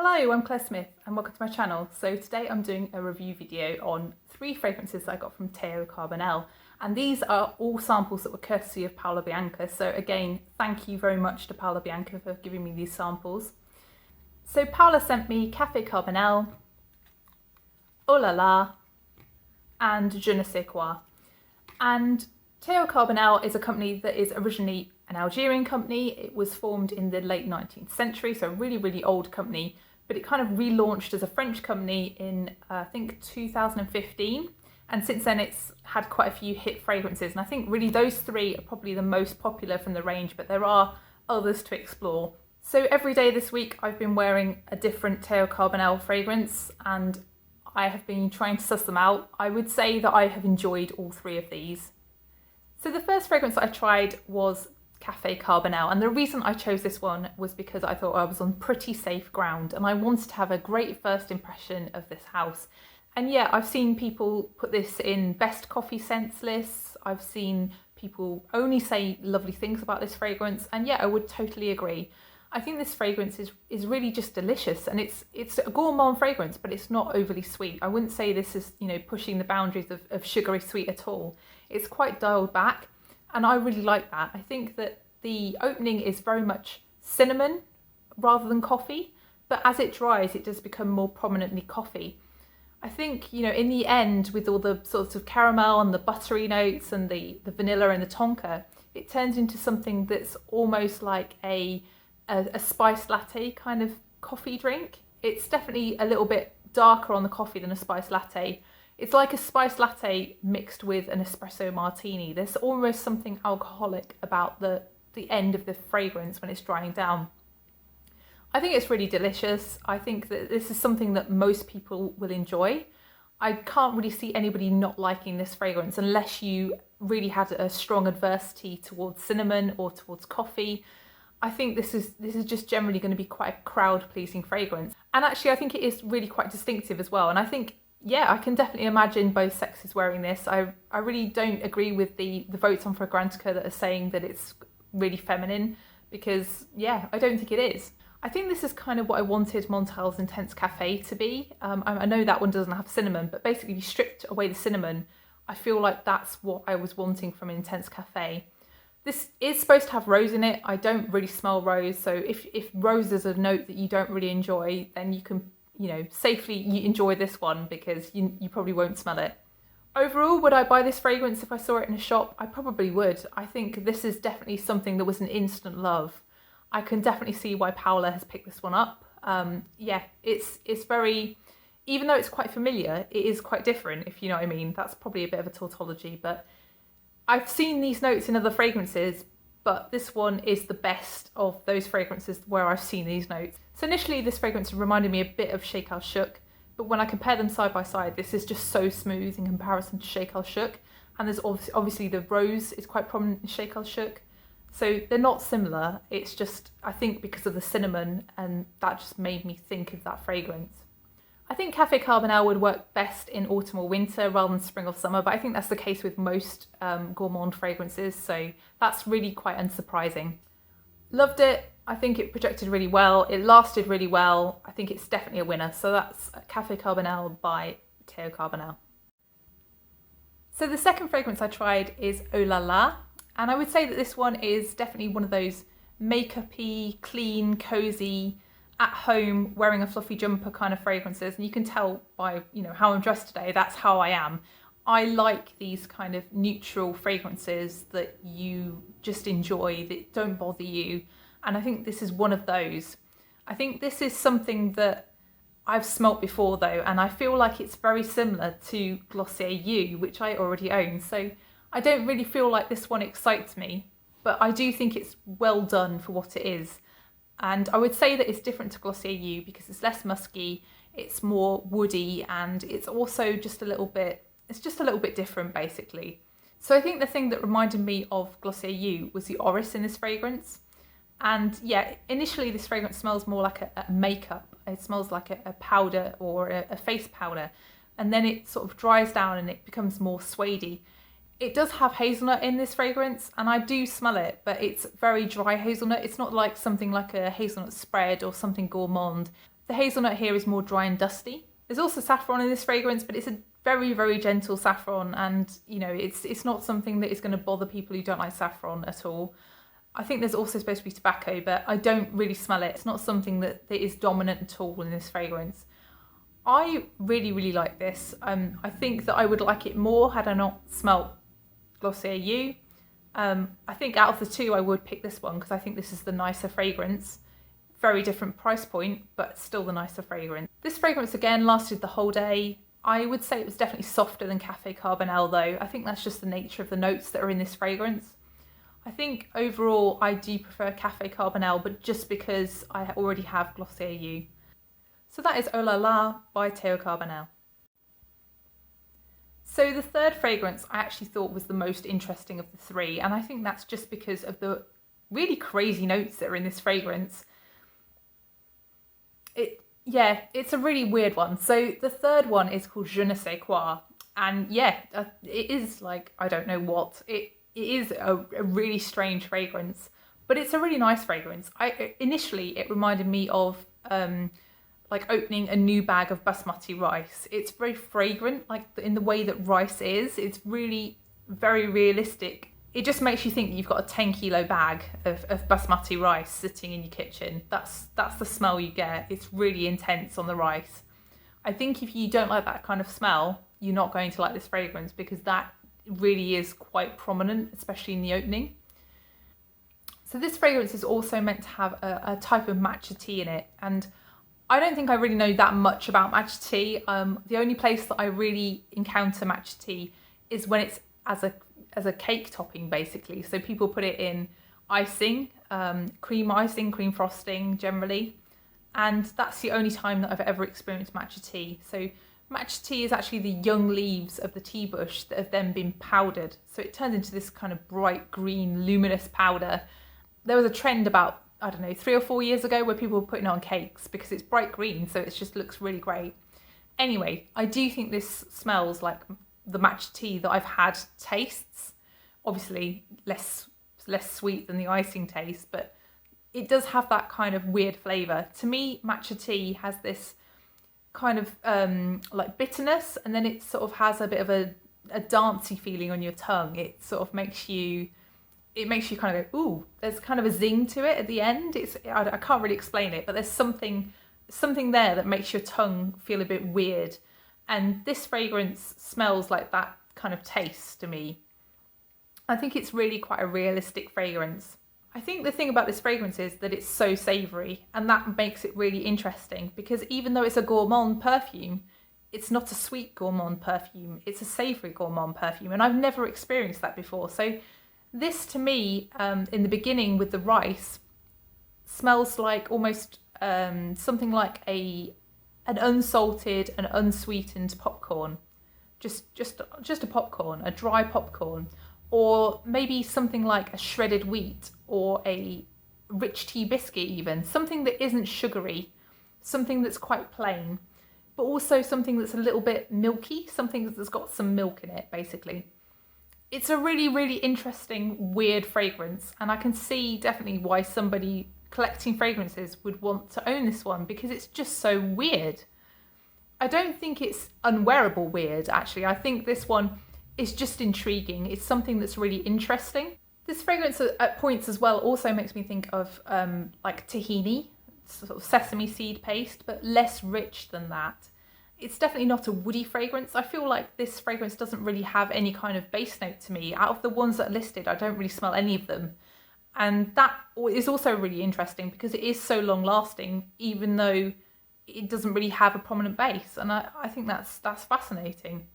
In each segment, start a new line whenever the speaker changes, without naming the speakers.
Hello, I'm Claire Smith and welcome to my channel. So today I'm doing a review video on 3 fragrances that I got from Teo Cabanel, and these are all samples that were courtesy of Paola Bianca. So again, thank you very much to Paola Bianca for giving me these samples. So Paola sent me Café Cabanel, Là Là and Je ne sais quoi. And Teo Cabanel is a company that is originally an Algerian company. It was formed in the late 19th century, so a really old company, but it kind of relaunched as a French company in I think 2015, and since then it's had quite a few hit fragrances, and I think really those 3 are probably the most popular from the range, but there are others to explore. So every day this week I've been wearing a different Teo Cabanel fragrance and I have been trying to suss them out. I would say that I have enjoyed all 3 of these. So the first fragrance that I tried was Café Cabanel, and the reason I chose this one was because I thought I was on pretty safe ground and I wanted to have a great first impression of this house. And yeah, I've seen people put this in best coffee scents lists, I've seen people only say lovely things about this fragrance, and yeah, I would totally agree. I think this fragrance is really just delicious, and it's a gourmand fragrance, but it's not overly sweet. I wouldn't say this is, you know, pushing the boundaries of sugary sweet at all. It's quite dialed back, and I really like that. I think that the opening is very much cinnamon rather than coffee, but as it dries, it does become more prominently coffee. I think, you know, in the end, with all the sorts of caramel and the buttery notes and the vanilla and the tonka, it turns into something that's almost like a spiced latte kind of coffee drink. It's definitely a little bit darker on the coffee than a spiced latte. It's like a spiced latte mixed with an espresso martini. There's almost something alcoholic about the end of the fragrance when it's drying down. I think it's really delicious. I think that this is something that most people will enjoy. I can't really see anybody not liking this fragrance unless you really had a strong adversity towards cinnamon or towards coffee. I think this is just generally going to be quite a crowd-pleasing fragrance. And actually I think it is really quite distinctive as well. And I think, yeah, I can definitely imagine both sexes wearing this. I really don't agree with the votes on Fragrantica that are saying that it's really feminine, because yeah, I don't think it is. I think this is kind of what I wanted Montel's Intense Cafe to be. I know that one doesn't have cinnamon, but basically if you stripped away the cinnamon, I feel like that's what I was wanting from Intense Cafe. This is supposed to have rose in it. I don't really smell rose, so if rose is a note that you don't really enjoy, then you can, you know, safely enjoy this one, because you probably won't smell it. Overall, would I buy this fragrance if I saw it in a shop? I probably would. I think this is definitely something that was an instant love. I can definitely see why Paola has picked this one up. Yeah, it's very, even though it's quite familiar, it is quite different, if you know what I mean. That's probably a bit of a tautology, but I've seen these notes in other fragrances, but this one is the best of those fragrances where I've seen these notes. So initially this fragrance reminded me a bit of Shake Al Shook, but when I compare them side by side, this is just so smooth in comparison to Shake Al Shook. And there's obviously the rose is quite prominent in Shake Al Shook. So they're not similar, it's just, I think because of the cinnamon, and that just made me think of that fragrance. I think Café Cabanel would work best in autumn or winter rather than spring or summer, but I think that's the case with most gourmand fragrances, so that's really quite unsurprising. Loved it. I think it projected really well, it lasted really well. I think it's definitely a winner. So that's Café Cabanel by Teo Cabanel. So the second fragrance I tried is Là Là, and I would say that this one is definitely one of those makeup-y, clean, cozy, at home, wearing a fluffy jumper kind of fragrances. And you can tell by, you know, how I'm dressed today, that's how I am. I like these kind of neutral fragrances that you just enjoy, that don't bother you. And I think this is one of those. I think this is something that I've smelt before though, and I feel like it's very similar to Glossier You, which I already own. So I don't really feel like this one excites me, but I do think it's well done for what it is. And I would say that it's different to Glossier You because it's less musky, it's more woody, and it's also just a little bit, it's just a little bit different basically. So I think the thing that reminded me of Glossier You was the orris in this fragrance. And yeah, initially this fragrance smells more like a makeup. It smells like a powder or a face powder. And then it sort of dries down and it becomes more suede-y. It does have hazelnut in this fragrance, and I do smell it, but it's very dry hazelnut. It's not like something like a hazelnut spread or something gourmand. The hazelnut here is more dry and dusty. There's also saffron in this fragrance, but it's a very, very gentle saffron, and you know, it's not something that is going to bother people who don't like saffron at all. I think there's also supposed to be tobacco, but I don't really smell it. It's not something that is dominant at all in this fragrance. I really, really like this. I think that I would like it more had I not smelt Glossier You. I think out of the two, I would pick this one because I think this is the nicer fragrance. Very different price point, but still the nicer fragrance. This fragrance again lasted the whole day. I would say it was definitely softer than Café Cabanel though. I think that's just the nature of the notes that are in this fragrance. I think overall I do prefer Café Cabanel, but just because I already have Glossier You. So that is Là Là by Teo Cabanel. So the third fragrance I actually thought was the most interesting of the three, and I think that's just because of the really crazy notes that are in this fragrance. It's a really weird one. So the third one is called Je ne sais quoi, and it is like, I don't know what. It is a really strange fragrance, but it's a really nice fragrance. Initially it reminded me of like opening a new bag of basmati rice. It's very fragrant, like in the way that rice is. It's really very realistic. It just makes you think that you've got a 10-kilo bag of basmati rice sitting in your kitchen. That's the smell you get. It's really intense on the rice. I think if you don't like that kind of smell, you're not going to like this fragrance because that really is quite prominent, especially in the opening. So this fragrance is also meant to have a type of matcha tea in it, and I don't think I really know that much about matcha tea. The only place that I really encounter matcha tea is when it's as a cake topping, basically. So people put it in icing, cream icing, cream frosting generally, and that's the only time that I've ever experienced matcha tea. So matcha tea is actually the young leaves of the tea bush that have then been powdered. So it turns into this kind of bright green, luminous powder. There was a trend about, I don't know, 3 or 4 years ago where people were putting it on cakes because it's bright green, so it just looks really great. Anyway, I do think this smells like the matcha tea that I've had tastes. Obviously less sweet than the icing taste, but it does have that kind of weird flavour. To me, matcha tea has this kind of like bitterness, and then it sort of has a bit of a dancey feeling on your tongue. It sort of makes you kind of go, ooh, there's kind of a zing to it at the end. I can't really explain it, but there's something there that makes your tongue feel a bit weird. And this fragrance smells like that kind of taste to me. I think it's really quite a realistic fragrance. I think the thing about this fragrance is that it's so savoury, and that makes it really interesting because even though it's a gourmand perfume, it's not a sweet gourmand perfume, it's a savoury gourmand perfume, and I've never experienced that before. So this to me, in the beginning with the rice, smells like almost something like an unsalted and unsweetened popcorn. Just a popcorn, a dry popcorn. Or maybe something like a shredded wheat or a rich tea biscuit even. Something that isn't sugary, something that's quite plain, but also something that's a little bit milky, something that's got some milk in it, basically. It's a really, really interesting, weird fragrance, and I can see definitely why somebody collecting fragrances would want to own this one because it's just so weird. I don't think it's unwearable weird, actually. I think this one is just intriguing. It's something that's really interesting. This fragrance at points as well also makes me think of like tahini, sort of sesame seed paste, but less rich than that. It's definitely not a woody fragrance. I feel like this fragrance doesn't really have any kind of base note to me. Out of the ones that are listed, I don't really smell any of them. And that is also really interesting because it is so long lasting, even though it doesn't really have a prominent base. And I think that's fascinating.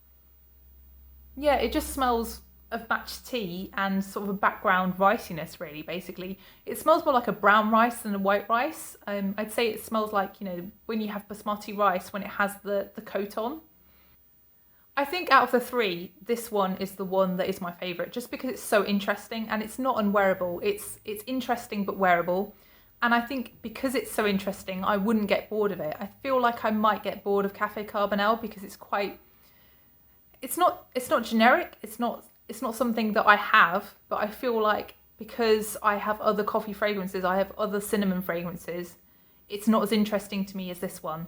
Yeah, it just smells of matcha tea and sort of a background riciness, really, basically. It smells more like a brown rice than a white rice. I'd say it smells like, you know, when you have basmati rice, when it has the coat on. I think out of the three, this one is the one that is my favourite, just because it's so interesting and it's not unwearable. It's interesting but wearable. And I think because it's so interesting, I wouldn't get bored of it. I feel like I might get bored of Café Cabanel because it's quite... It's not generic, it's not something that I have, but I feel like because I have other coffee fragrances, I have other cinnamon fragrances, it's not as interesting to me as this one.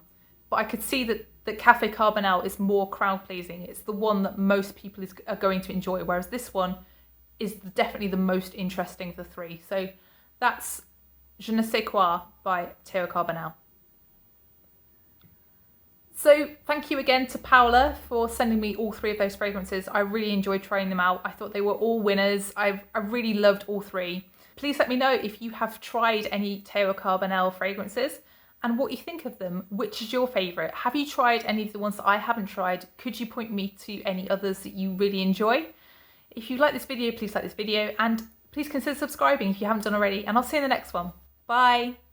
But I could see that Café Cabanel is more crowd pleasing. It's the one that most people are going to enjoy, whereas this one is definitely the most interesting of the three. So that's Je ne sais quoi by Teo Cabanel. So thank you again to Paola for sending me all three of those fragrances. I really enjoyed trying them out. I thought they were all winners. I really loved all three. Please let me know if you have tried any Teo Cabanel fragrances and what you think of them. Which is your favourite? Have you tried any of the ones that I haven't tried? Could you point me to any others that you really enjoy? If you like this video, please like this video and please consider subscribing if you haven't done already, and I'll see you in the next one. Bye!